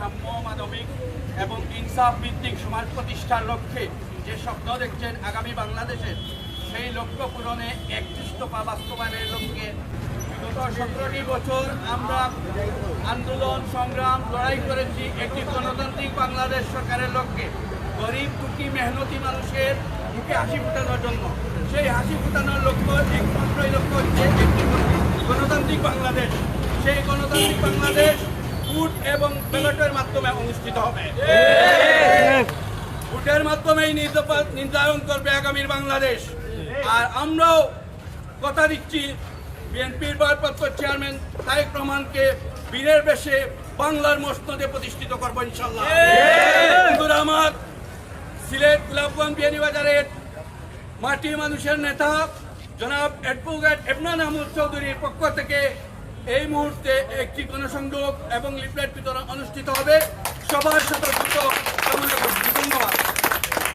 সাম্য মানবিক এবং ইনসাফ ভিত্তিক সমাজ প্রতিষ্ঠার লক্ষ্যে যে স্বপ্ন দেখছেন আগামী বাংলাদেশের, সেই লক্ষ্য পূরণে 31 দফা বাস্তবায়নের লক্ষ্যে গত 17টি বছর আমরা আন্দোলন সংগ্রাম লড়াই করেছি একটি গণতান্ত্রিক বাংলাদেশ সরকারের লক্ষ্যে, গরিব দুঃখী মেহনতি মানুষের মুখে হাসি ফোটানোর জন্য। সেই হাসি ফোটানোর লক্ষ্য একমাত্রই লক্ষ্য হচ্ছে একটি গণতান্ত্রিক বাংলাদেশ। সেই গণতান্ত্রিক বাংলাদেশ ভোট এবং ব্যালটের মাধ্যমে অনুষ্ঠিত হবে। ভোটের মাধ্যমেই নির্ধারণ করবে আগামীর বাংলাদেশ। আর আমরাও কথা দিচ্ছি বিএনপির ভারপ্রাপ্ত চেয়ারম্যান তারেক রহমানকে বীরের বেশে বাংলার মসনদে প্রতিষ্ঠিত করবো ইনশাল্লাহ। আমার সিলেট গোলাপগঞ্জ বিয়ানীবাজারের মাটি মানুষের নেতা জনাব অ্যাডভোকেট এবনান আহমদ চৌধুরীর পক্ষ থেকে এই মুহূর্তে একটি গণসংযোগ এবং লিফলেট বিতরণ অনুষ্ঠিত হবে। সবার সতর্ক কামনা করছি।